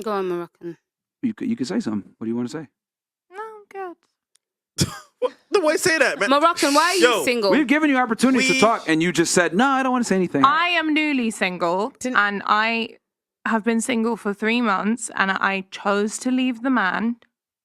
Go on, Moroccan. You could say something. What do you want to say? No, I'm good. The way say that, man. Moroccan, why are you single? We've given you opportunities to talk, and you just said, no, I don't want to say anything. I am newly single, and I have been single for 3 months, and I chose to leave the man.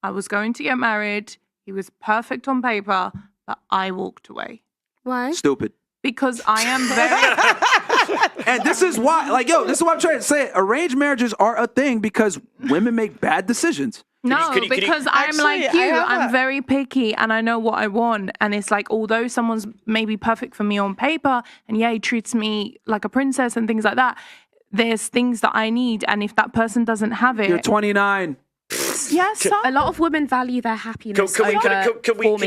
I was going to get married. He was perfect on paper, but I walked away. Why? Stupid. Because I am very... And this is why, this is what I'm trying to say. Arranged marriages are a thing because women make bad decisions. Because I'm like you. I'm very picky and I know what I want. And it's like, although someone's maybe perfect for me on paper and he treats me like a princess and things like that, there's things that I need. And if that person doesn't have it... You're 29. Yes, a lot of women value their happiness Can you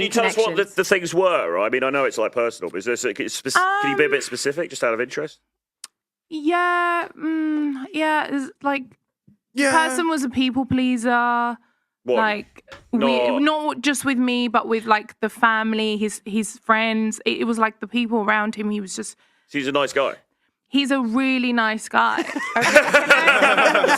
tell us what the things were? I mean, I know it's like personal, but can you be a bit specific, just out of interest? Yeah, it's like... The person was a people pleaser. What? Like, not just with me, but with like the family, his friends. It was like the people around him. He was just... So he's a nice guy. He's a really nice guy. Can I?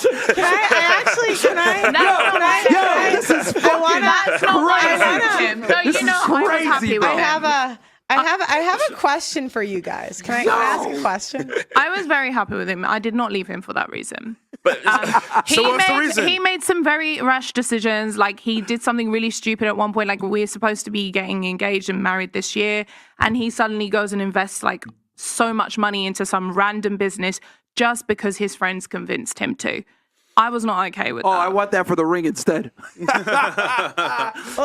This is fucking him. So this you know, is I was crazy, happy bro. with him. I have a question for you guys. Can I ask a question? I was very happy with him. I did not leave him for that reason. But, so what's the reason? He made some very rash decisions. Like, he did something really stupid at one point. Like, we're supposed to be getting engaged and married this year. And he suddenly goes and invests, like, so much money into some random business just because his friends convinced him to. I was not okay with that. Oh, I want that for the ring instead. Well,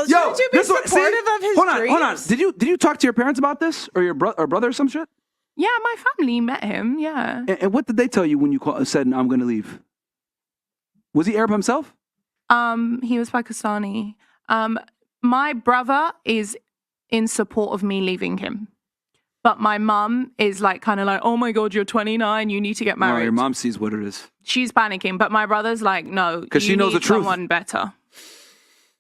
shouldn't you be supportive of his dreams? Hold on. Did you talk to your parents about this or your brother or some shit? Yeah, my family met him. Yeah. And what did they tell you when you said, "I'm going to leave"? Was he Arab himself? He was Pakistani. My brother is in support of me leaving him. But my mum is like, kind of like, oh my God, you're 29, you need to get married. No, your mom sees what it is. She's panicking, but my brother's like, no, because she knows the truth. Someone better.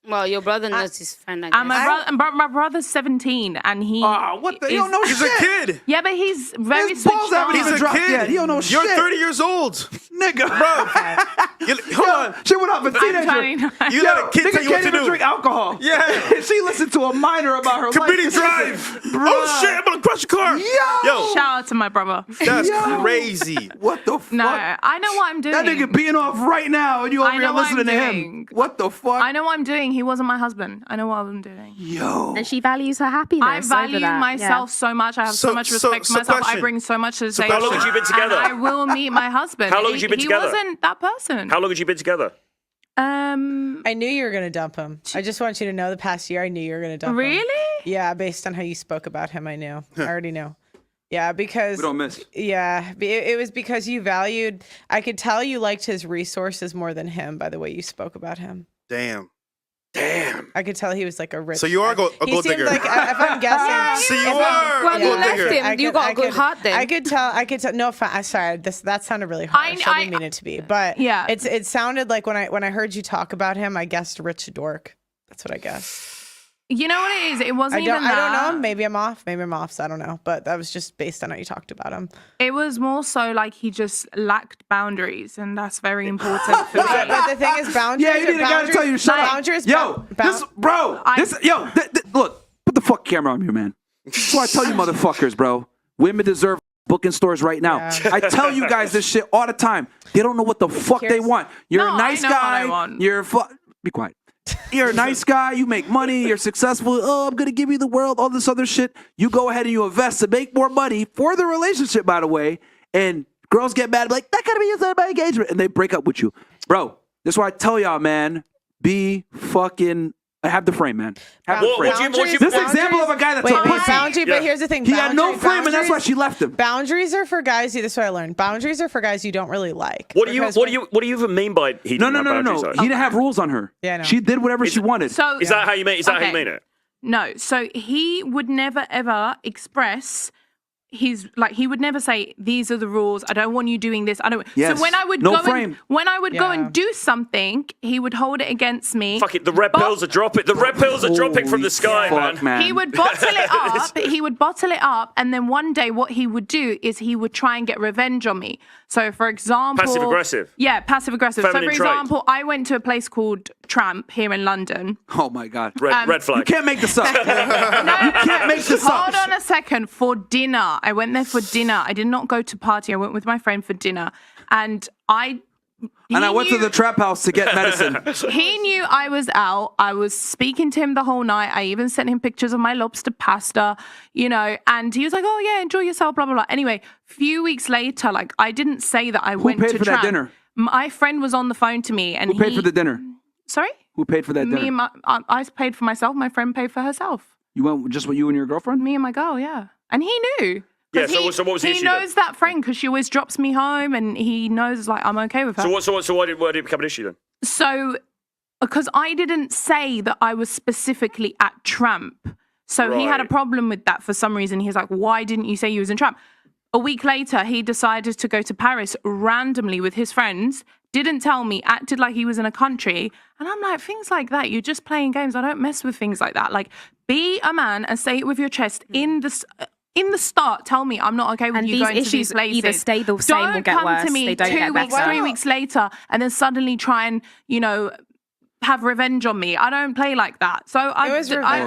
Well, your brother knows his friend, I guess. And my brother's 17, and he... what the... He don't know shit. He's a kid. Yeah, but he's very His balls switched on. He's a kid. Yet. He don't know shit. You're 30 years old. Nigga. Bro. Hold on. She went off a teenager. You let a kid tell you what to can't even do. drink alcohol. Yeah. She listened to a minor about her Committee life. drive. Oh, shit. I'm going to crush your car. Yo. Shout out to my brother. That's crazy. What the fuck? No, I know what I'm doing. That nigga being off right now and you over here listening to him. What the fuck? I know what I'm doing. He wasn't my husband. I know what I'm doing. Yo. And she values her happiness. I value myself so much. I have so much respect for myself. I bring so much to the table. How long have you been together? And I will meet my husband. How long have you been together? He wasn't that person. How long have you been together? I knew you were going to dump him. I just want you to know the past year I knew you were going to dump him. Really? Yeah, based on how you spoke about him, I knew. I already knew. Yeah, because... We don't miss. Yeah, it was because you valued... I could tell you liked his resources more than him by the way you spoke about him. Damn. I could tell he was like a rich... So you are a gold digger. He seemed like, if I'm guessing... So you are Well, a you gold left digger. him. You got a good heart then. I could tell. No, I'm sorry. That sounded really harsh. I didn't mean it to be. But yeah, it sounded like when I heard you talk about him, I guessed rich dork. That's what I guessed. You know what it is? It wasn't even that. I don't know. Maybe I'm off. So I don't know. But that was just based on how you talked about him. It was more so like he just lacked boundaries, and that's very important for me. But the thing is, boundaries. Yeah, you need a guy to tell you to shut up. Boundaries. Look, put the fuck camera on you, man. That's why I tell you motherfuckers, bro. Women deserve booking stores right now. Yeah. I tell you guys this shit all the time. They don't know what the fuck they want. You're a nice guy. You're be quiet. You're a nice guy. You make money. You're successful. Oh, I'm going to give you the world. All this other shit. You go ahead and you invest to make more money for the relationship, by the way. And girls get mad. Like, that got to be used in my engagement. And they break up with you. Bro, this is why I tell y'all, man. Be fucking... have the frame, man. Have the frame. This example of a guy that took boundary, but here's the thing. He had no frame, and that's why she left him. Boundaries are for guys. This is what I learned. Boundaries are for guys you don't really like. What do you even mean by he didn't have boundaries? No. He didn't have rules on her. Yeah, no. She did whatever she wanted. So is that how you mean? Is that how you mean it? No. So he would never ever express he's like, he would never say, these are the rules. I don't want you doing this. I don't. Yes. So when I would No go frame. when I would go and do something, he would hold it against me. Fuck it, the red pills are dropping. The red pills are dropping from the sky, Fuck, man. He would bottle it up. He would bottle it up, and then one day, what he would do is he would try and get revenge on me. So, for example, Passive aggressive. Yeah, passive aggressive. So, Feminine for trait. example, I went to a place called Tramp here in London. Oh my God. Red flag. You can't make this up. You can't make this up. Hold on a second. For dinner, I went there for dinner. I did not go to party. I went with my friend for dinner, and I went to the trap house to get medicine. He knew I was out. I was speaking to him the whole night. I even sent him pictures of my lobster pasta, and he was like, oh yeah, enjoy yourself, blah, blah, blah. Anyway, few weeks later, like, I didn't say that I went to paid for that Tramp. dinner? My friend was on the phone to me, and Who paid for the dinner? Sorry? Who paid for that dinner? Me and I paid for myself. My friend paid for herself. You went just with you and your girlfriend? Me and my girl, yeah. And he knew. Yeah, 'Cause so what was the he issue knows that friend because she always drops me home, and he knows, like, I'm okay with her. So why did it become an issue then? So, because I didn't say that I was specifically at Tramp. So he had a Right. problem with that for some reason. He's like, why didn't you say you was in Tramp? A week later, he decided to go to Paris randomly with his friends, didn't tell me, acted like he was in a country. And I'm like, things like that, you're just playing games. I don't mess with things like that. Like, be a man and say it with your chest in the start. Tell me I'm not okay with And you these going to issues these places. either stay the same or Don't get come worse. to me They don't 2 get weeks, better. 3 weeks later, and then suddenly try and, have revenge on me. I don't play like that. So I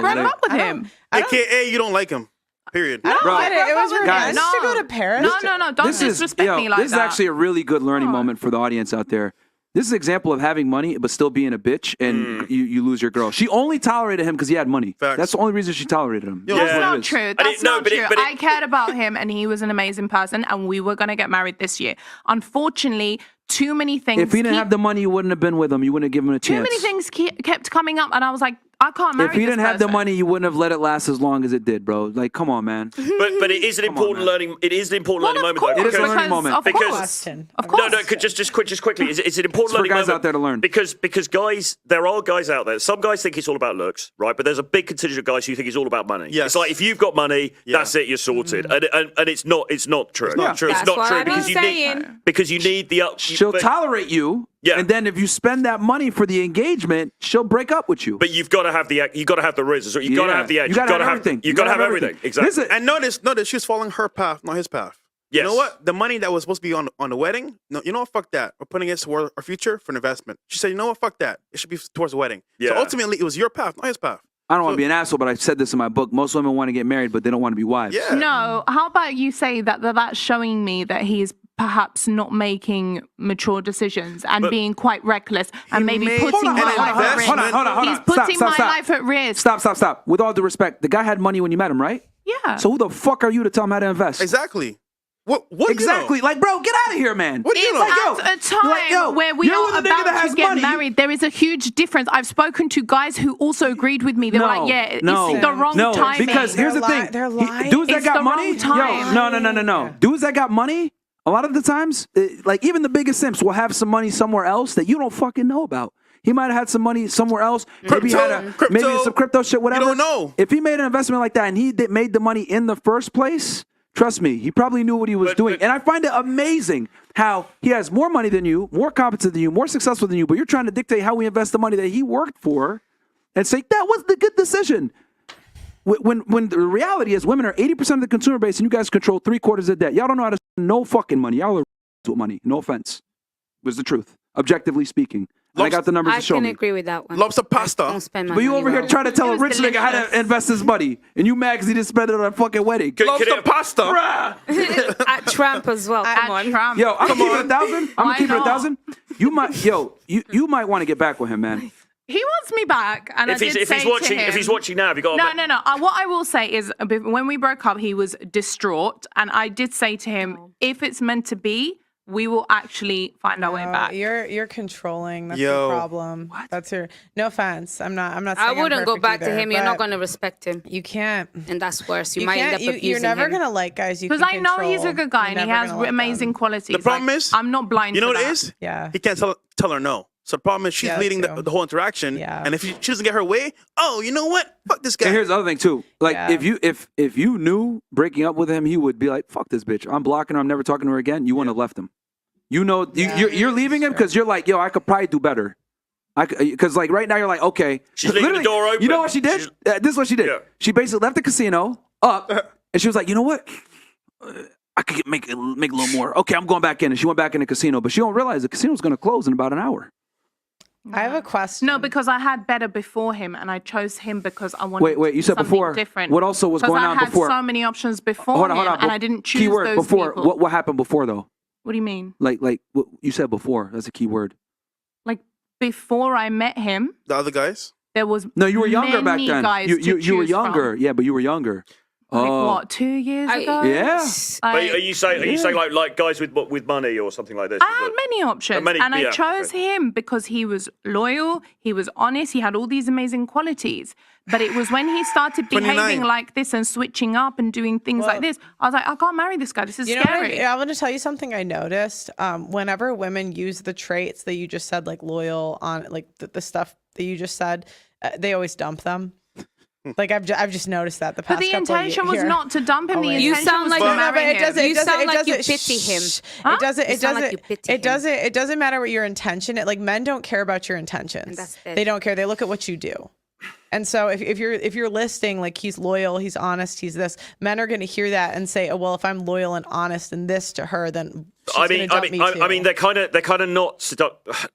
broke up with him. AKA, you don't like him. Period. I don't get it. It was Guys. revenge to go to Paris. No. Don't disrespect me like that. This is actually a really good learning moment for the audience out there. This is an example of having money but still being a bitch, and you lose your girl. She only tolerated him because he had money. Facts. That's the only reason she tolerated him. Yeah. That's That's what not it is. true. That's no, not but it- true. but it- I cared about him, and he was an amazing person, and we were going to get married this year. Unfortunately, too many things. If he didn't have the money, you wouldn't have been with him. You wouldn't have given him a too chance. many things kept coming up, and I was like, I can't marry If he this didn't have the person. money, you wouldn't have let it last as long as it did, bro. Like, come on, man. But it is an important man. learning. It is an important Well, learning of moment. course, It is a because- learning moment. Of Because- course. Question. Of course. No, just quickly. It's an important for learning guys moment out there to learn. because guys, there are guys out there. Some guys think it's all about looks, right? But there's a big contingent of guys who think it's all about money. Yes. It's like if you've got money, that's it, you're sorted. And it's not true. It's not true. That's It's not what true I've been because saying. you need the up. She'll tolerate you, Yeah. and then if you spend that money for the engagement, she'll break up with you. But you've got to have the riz. You've got to have the edge. You gotta have everything. You've got to have everything. Exactly. Listen, And notice she was following her path, not his path. Yes. You know what? The money that was supposed to be on the wedding, no, you know what? Fuck that. We're putting it toward our future for an investment. She said, you know what? Fuck that. It should be towards the wedding. Yeah. So ultimately, it was your path, not his path. I don't want to be an asshole, but I said this in my book. Most women want to get married, but they don't want to be wives. Yeah. No, how about you say that's showing me that he's perhaps not making mature decisions and being quite reckless and maybe made putting an my life at risk. investment. Hold on. He's putting my life at risk. Stop. With all due respect, the guy had money when you met him, right? Yeah. So who the fuck are you to tell him how to invest? Exactly. What Exactly. Like, bro, get out of here, man. What do you know? It's at a time like, yo, where we you're are with a nigga that about has to get money. married. There is a huge difference. I've spoken to guys who also agreed with me. They were like, yeah, it's the wrong timing. Because here's the thing. They're lying. Dudes that It's got the money, wrong time. no. Dudes that got money, a lot of the times, like even the biggest simps will have some money somewhere else that you don't fucking know about. He might have had some money somewhere else. Maybe he had maybe some crypto shit, whatever. You don't know. If he made an investment like that and he made the money in the first place, trust me, he probably knew what he was doing. And I find it amazing how he has more money than you, more competent than you, more successful than you, but you're trying to dictate how we invest the money that he worked for and say, that was the good decision. When the reality is women are 80% of the consumer base and you guys control 3/4 of debt. Y'all don't know how to spend no fucking money. Y'all are with money. No offense. It was the truth, objectively speaking. And I got the numbers I to show can me. agree with that one. Lobster pasta. Don't spend my But you money over here well. trying to tell a It rich was nigga how to delicious. invest his money. And you mad because he didn't spend it on a fucking wedding. Lobster pasta. At Trump as well. Come on. Trump. Yo, I'm gonna keep it 1,000. I'm gonna Why keep it not? 1,000. You might want to get back with him, man. He wants me back, and If I did he's say to watching, him, if he's watching now, have you got? No. What I will say is, when we broke up, he was distraught, and I did say to him, if it's meant to be, we will actually find our way back. You're controlling. That's Yo. your problem. That's your. No offense. I'm not. I saying I'm wouldn't go perfect back to either, him. You're but not going to respect him. You can't. And that's worse. You You might end can't. up abusing You're never him. gonna like guys. You Because can I know he's a control. good guy You're and he never has gonna like amazing them. qualities. The problem Like, is, I'm not blind you know for what it that. is? Yeah. He can't tell her no. So the problem is she's Yeah, leading too. the whole interaction. Yeah. And if she doesn't get her way, oh, you know what? Fuck this guy. And here's the other thing too. Like Yeah. if you knew breaking up with him, he would be like, "Fuck this bitch. I'm blocking her. I'm never talking to her again." You wouldn't have left him. You know, you're leaving him because you're like, "Yo, I could probably do better." Because like right now you're like, okay. She's leaving the door open. You know what she did? This is what she did. Yeah. She basically left the casino up, and she was like, "You know what? I could make a little more. Okay, I'm going back in." And she went back in the casino, but she don't realize the casino's going to close in about an hour. I have a question. No, because I had better before him, and I chose him because I wanted. Wait, you said something before. different. What also was going on I had before? so many options before Hold on. and I didn't choose Keyword those before. people. What happened before though? What do you mean? Like what you said before. That's a key word. Like before I met him, The other guys? there was No, you were younger back many then. guys You to were choose younger. from. Yeah, but you were younger. Like Oh. what, 2 years ago? Yeah. But are you saying like guys with money or something like this? I had many options, and I yeah, chose him because he was loyal, he was honest, he had all these amazing qualities. But it was when he started 29. behaving like this and switching up and doing things like this, I was like, I can't marry this guy. This is You know scary. what? I'm going to tell you something I noticed. Whenever women use the traits that you just said, like loyal, on like the stuff that you just said, they always dump them. Like I've just noticed that the past. But the couple of intention was years. not to dump him. The wait. You intention sound was like to you- marry it him. doesn't. You sound like you doesn't- pity him. It doesn't. You It sound like doesn't. you pity It him. doesn't. It doesn't matter what your intention. Like men don't care about your intentions. that's it. They don't care. They look at what you do. And so if you're listing like he's loyal, he's honest, he's this, men are going to hear that and say, oh well, if I'm loyal and honest and this to her, then she's going to dump me too. I mean, they're kind of not seductive.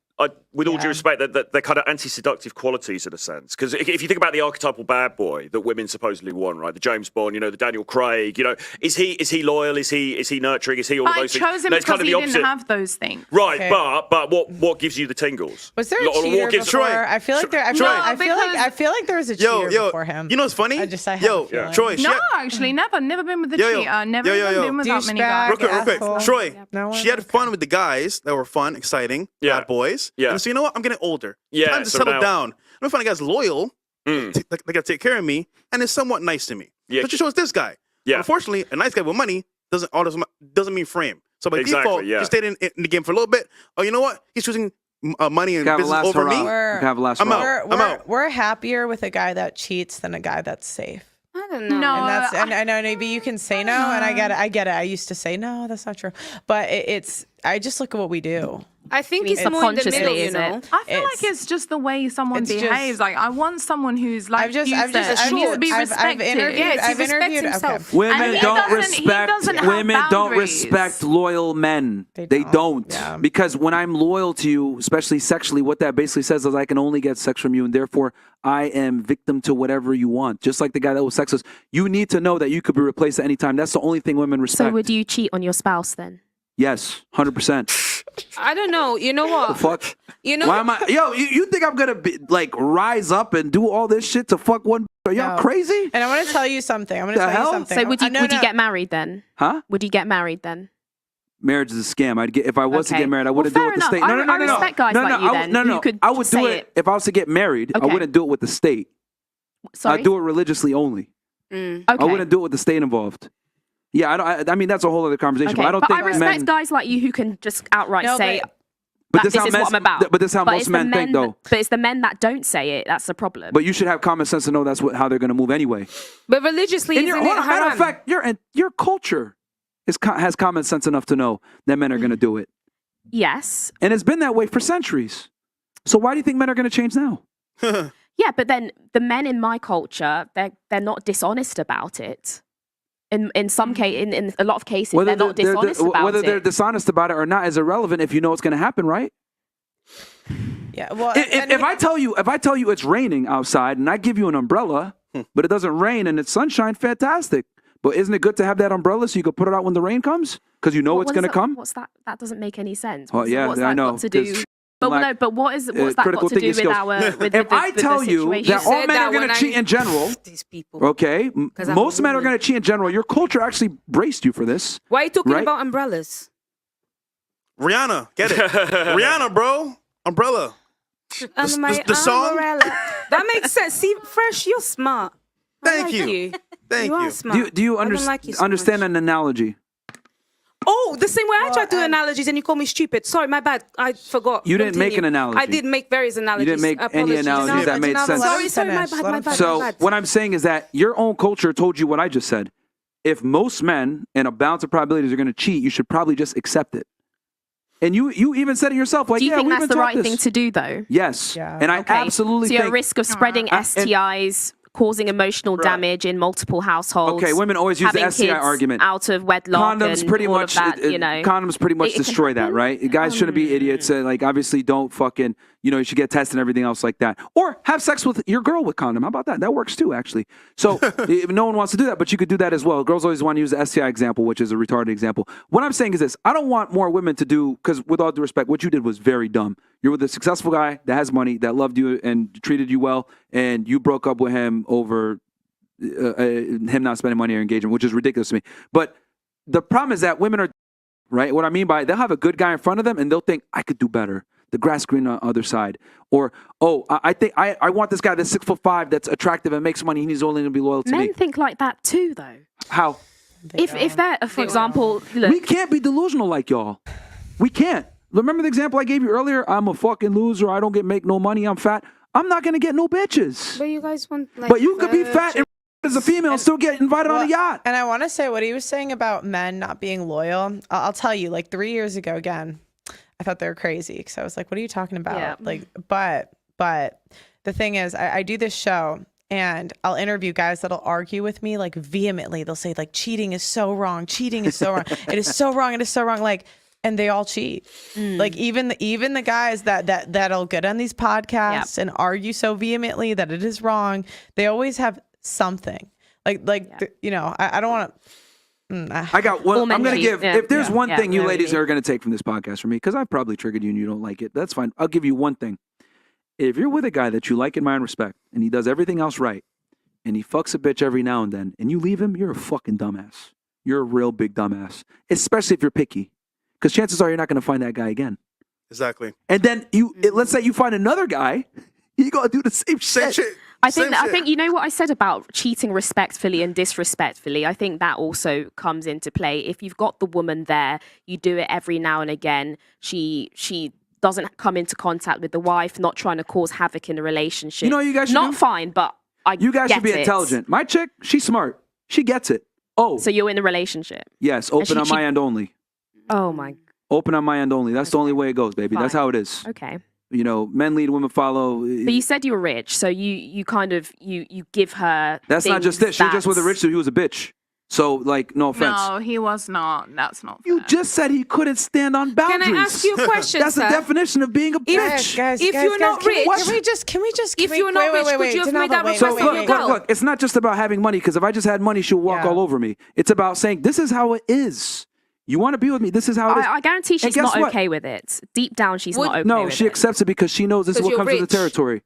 With all due respect, they're kind of anti-seductive qualities in a sense. Because if you think about the archetypal bad boy that women supposedly want, right? The James Bond, the Daniel Craig, is he loyal? Is he nurturing? Is he all But of I those things? chose him No, it's because kind of he the didn't opposite. have those things. Right, Okay. but what gives you the tingles? Was there a Or cheater what gives before? Troy. I feel like there. Troy. I feel like there was a cheater before him. You know what's funny? I have a feeling. Troy. No, actually, never been with the cheater. Never even been with that many guys. Douchebag. Real quick. Asshole. Troy, No one? she had fun with the guys that were fun, exciting, bad boys. Yeah. And so you know what? I'm getting older. Yeah, Time to so settle now- down. I'm gonna find a guy's loyal. Mm. They gotta take care of me, and is somewhat nice to me. Yeah. So she chose this guy. Yeah. Unfortunately, a nice guy with money doesn't mean frame. So by Exactly, default, yeah. she stayed in the game for a little bit. Oh, you know what? He's choosing money and Have a business last over me. hurrah. Have a last I'm hurrah. out. I'm out. We're happier with a guy that cheats than a guy that's safe. I don't know. No. And that's and I know maybe you can say no, and I get it. I used to say no, that's not true. But it's I just look at what we do. I think mean, it's more in the subconsciously, middle, is it? I feel like it's just the way someone it's just- behaves. Like I want someone who's like I've you said, I've needs to be I've respected. interviewed. Yes, he I've respects interviewed. himself. Okay. Women And he don't doesn't have women don't boundaries. respect loyal men. They don't. Yeah. Because when I'm loyal to you, especially sexually, what that basically says is I can only get sex from you, and therefore I am victim to whatever you want. Just like the guy that was sexless. You need to know that you could be replaced at any time. That's the only thing women respect. So would you cheat on your spouse then? Yes, 100%. I don't know. You know what? Fuck. You know. Why am I? Yo, you think I'm gonna be like rise up and do all this shit to fuck one? Are y'all No. crazy? And I want to tell you something. I'm going to The tell you hell? something. So would you No, would you no. get married then? Huh? Would you get married then? Marriage is a scam. I'd get if I was to Okay. get married, I Well, wouldn't do it fair with the state. enough. No, I respect guys no, like no, you I then, would, no, who could I would do say it it. if I was to get married. I Okay. wouldn't do it with the state. Sorry. I'd do it religiously only. Okay. I wouldn't do it with the state involved. Yeah, I mean that's a whole other conversation. Okay. But I don't but think I respect men. guys like you who can just outright No, say, But this how is men- what I'm about. But this is how But most it's the men think, though. But it's the men that don't say it. That's the problem. But you should have common sense to know that's how they're going to move anyway. But religiously, And isn't it matter haram? of fact, your culture has common sense enough to know that men are going to do it, Yes. and it's been that way for centuries. So why do you think men are going to change now? Yeah, but then the men in my culture, they're not dishonest about it. In some case, in a lot of cases, they're not dishonest about whether it. they're dishonest about it or not is irrelevant if you know it's going to happen, right? Yeah. Well, If I tell you it's raining outside and I give you an umbrella, but it doesn't rain and it's sunshine, fantastic. But isn't it good to have that umbrella so you can put it out when the rain comes because you know What it's is going to that- come? What's that? That doesn't make any sense. Oh, yeah, what's I that know, got to do? 'cause But like, no, but what's that critical got to do thinking with skills. our? With If the, I with the tell you situation? that all said men that are going when to I- cheat in general, These people. okay, 'Cause I'm most a men are woman. going to cheat in general. Your culture actually braced you for this. Why are you talking Right? about umbrellas? Rihanna, get it? Rihanna, bro. Umbrella. Under my the song? umbrella. That makes sense. See, Fresh, you're smart. I Thank like you. you. Thank you. you. Are smart. Do you I don't like you so understand much. an analogy? Oh, the same way I tried to do analogies and you call me stupid. Sorry, my bad. I forgot. You didn't make an analogy. I did make various analogies. You didn't make any Apologies. analogies that made sense. Sorry, my bad. So what I'm saying is that your own culture told you what I just said. If most men in a balance of probabilities are going to cheat, you should probably just accept it. And you even said it yourself. Like, Do you think we've that's been the taught right this. thing to do, though? Yes. Yeah. And I Okay. absolutely So you're think... at risk of spreading STIs, causing emotional damage in multiple households. Okay, women always use the having STI kids argument. Out of wedlock Condoms and pretty all much, of that, you know. condoms pretty much It can destroy that, happen. right? Guys shouldn't be idiots. Like, obviously, don't fucking, you should get tested and everything else like that. Or have sex with your girl with condom. How about that? That works too, actually. So no one wants to do that, but you could do that as well. Girls always want to use the STI example, which is a retarded example. What I'm saying is this. I don't want more women to do, because with all due respect, what you did was very dumb. You're with a successful guy that has money, that loved you and treated you well, and you broke up with him over him not spending money or engagement, which is ridiculous to me. But the problem is that women are, right? What I mean by they'll have a good guy in front of them and they'll think, I could do better. The grass green on the other side. Or, I think I want this guy that's 6'5", that's attractive and makes money, and he's only going to be loyal to me. Men think like that too, though. How? If they're, for example, look, We can't be delusional like y'all. We can't. Remember the example I gave you earlier? I'm a fucking loser. I don't make no money. I'm fat. I'm not going to get no bitches. But you guys want like... But you could be fat and as a female and still get invited on a yacht. And I want to say what he was saying about men not being loyal. I'll tell you, like 3 years ago, again, I thought they were crazy because I was like, what are you talking about? Yeah. Like, but the thing is, I do this show and I'll interview guys that'll argue with me like vehemently. They'll say like cheating is so wrong. Cheating is so wrong. It is so wrong. It is so wrong. Like, and they all cheat. Like even the guys that'll get on these podcasts and argue so vehemently that it is wrong. They always have something I don't want to. I got one. I'm going to give. If there's one thing you ladies are going to take from this podcast from me, because I've probably triggered you and you don't like it, that's fine. I'll give you one thing. If you're with a guy that you like, admire, and respect, and he does everything else right, and he fucks a bitch every now and then, and you leave him, you're a fucking dumbass. You're a real big dumbass. Especially if you're picky, because chances are you're not going to find that guy again. Exactly. And then let's say you find another guy, you got to do the same shit. I think you know what I said about cheating respectfully and disrespectfully. I think that also comes into play. If you've got the woman there, you do it every now and again. She doesn't come into contact with the wife, not trying to cause havoc in a relationship. You know what you guys should not do? fine, but You guys should be get it. intelligent. My chick, she's smart. She gets it. Oh, So you're in a relationship. yes. Open on my end only. Oh my. Open on my end only. That's the only way it goes, baby. That's Fine. how it is. Okay. Men lead, women follow. But you said you were rich, so you kind of you give her. That's not just it. She was just with a rich dude. He was a bitch. So, like, no offense. No, he was not. That's not You fair. just said he couldn't stand on boundaries. Can I ask you a question, That's the sir? definition of being a bitch. Guys, If you're not rich- can we just If you're not rich, could you have made that So request of your girl? look, it's not just about having money, because if I just had money, she'll walk Yeah. all over me. It's about saying, this is how it is. You want to be with me, this is how it is. I guarantee And she's guess not what? okay with it. Deep down, she's Would- not okay No, with she it. accepts it because she knows this is Because what you're comes with the rich. territory.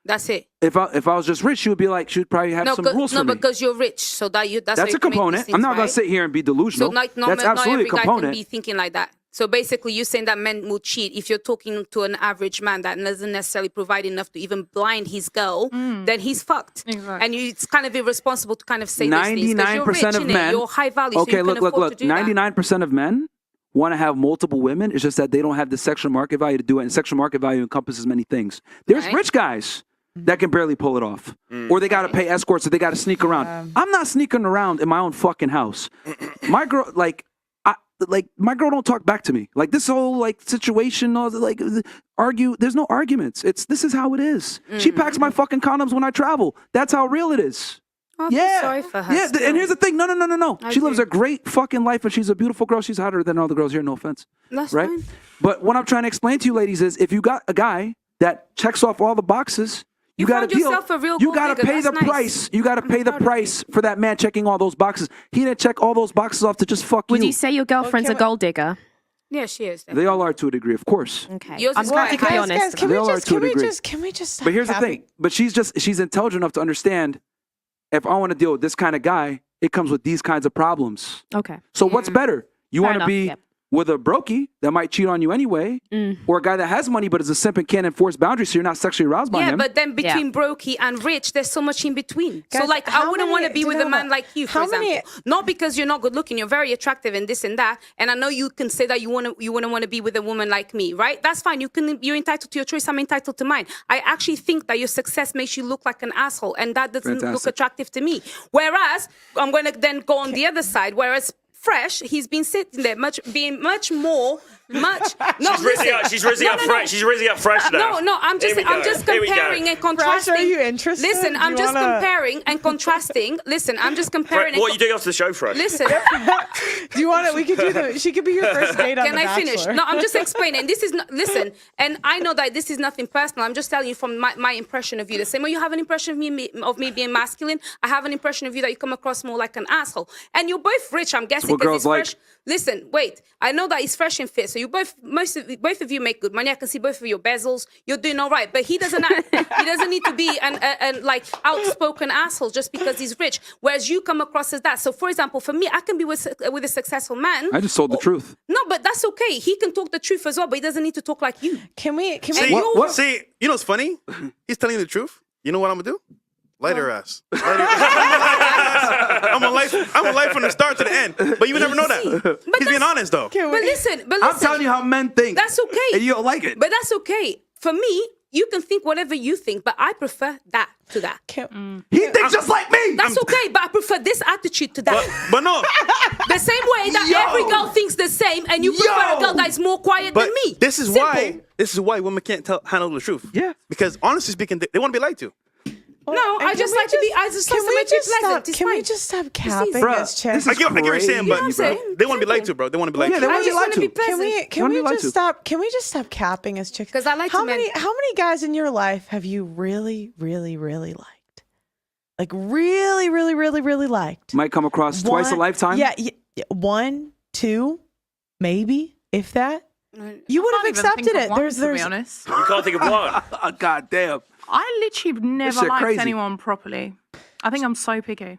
That's it. If I was just rich, she would be like, she would probably have some rules for me. because you're rich, so that's That's how a you make component. these I'm not things, going right? to sit here and be So delusional. not That's absolutely every a guy can component. be thinking like that. So basically, you're saying that men will cheat. If you're talking to an average man that doesn't necessarily provide enough to even blind his girl, then he's fucked. Exactly. And it's kind of irresponsible to kind of say these things. 'Cause you're rich, 99% of innit? men. You're high value, so Okay, you can look. afford to do that. 99% of men want to have multiple women. It's just that they don't have the sexual market value to do it. And sexual market value encompasses many things. There's Right. rich guys that can barely pull it off, or they got to pay escorts, or they got to sneak around. I'm not sneaking around in my own fucking house. My girl, my girl don't talk back to me. Like this whole situation, argue. There's no arguments. This is how it is. She packs my fucking condoms when I travel. That's how real it is. I feel sorry for her. Yeah, still. and here's the thing. No. I She lives do. a great fucking life, and she's a beautiful girl. She's hotter than all the girls here. No offense. That's right? fine. But what I'm trying to explain to you, ladies, is if you got a guy that checks off all the boxes, you got to found yourself a real You gold got to digger. pay the That's nice. price. You got to pay the proud of price for that man checking all those boxes. He didn't check all those boxes off to just fuck Would you. you say your girlfriend's a gold digger? Yeah, she is. They all are to a degree, of course. Okay. Yours I'm is going to quite be high. honest. Can They all are to a degree. we just But here's the thing. But she's intelligent enough to understand, if I want to deal with this kind of guy, it comes with these kinds of problems. Okay. So what's better? You Fair want to enough, be yep. with a brokey that might cheat on you anyway, or a guy that has money but is a simp and can't enforce boundaries, so you're not sexually aroused by him. Yeah, but then between brokey and rich, there's so much in between. Guys, so like, I wouldn't want to be with a man like you, for how many- example. Not because you're not good looking, you're very attractive and this and that. And I know you can say that you wouldn't want to be with a woman like me, right? That's fine. You're entitled to your choice. I'm entitled to mine. I actually think that your success makes you look like an asshole, and that doesn't look attractive to me. Whereas I'm going to then go on the other side. Whereas Fresh, he's been sitting there being much more. She's raising up Fresh now. No, I'm just comparing and contrasting. Fresh, are you interested? Listen, I'm just comparing and contrasting. Listen, I'm just comparing. What are you doing after the show, Fresh? Listen. Do you want it? We could do she could be your first date on Can The I Bachelor. finish? No, I'm just explaining. This is not, listen, and I know that this is nothing personal. I'm just telling you from my impression of you. The same way you have an impression of me being masculine, I have an impression of you that you come across more like an asshole. And you're both rich, I'm guessing. That's what girls like. Fresh. Listen, wait. I know that he's fresh and fit. So you both of you make good money. I can see both of your bezels. You're doing all right. But he doesn't need to be an like outspoken asshole just because he's rich. Whereas you come across as that. So for example, for me, I can be with a successful man. I just told the truth. No, but that's okay. He can talk the truth as well, but he doesn't need to talk like you. Can we? See, What? See, you know what's funny? He's telling you the truth. You know what I'm gonna do? Light her ass. Light her ass. I'm a life from the start to the end. But you would never know that. He's being honest though. But listen, I'm telling you how men think. That's okay. And you don't like it. But that's okay. For me, you can think whatever you think, but I prefer that to that. He thinks just like me. That's okay, but I prefer this attitude to that. But no. The same way that every girl thinks the same, and you prefer a girl that's more quiet But than me. this is Simple. why women can't handle the truth. Yeah. Because honestly speaking, they want to be lied to. No, I just like to be. I just like to make it pleasant. It's Can we fine. just stop capping Bruh, his chest? I get what you're saying, but what I'm saying? they want to be lied to, bro. They want to be lied Yeah, to. they I want to be just lied want to be to. pleasant. Can Wanna we be lied just to. stop? Can we just stop capping his chick? 'Cause I like to how men. many guys in your life have you really, really, really liked? Like really, really, really, really liked? Might come across twice a lifetime. Yeah, 1, 2, maybe if that. You would have accepted it. To be honest, You can't think of one. God damn. I literally have never shit liked crazy. anyone properly. I think I'm so picky.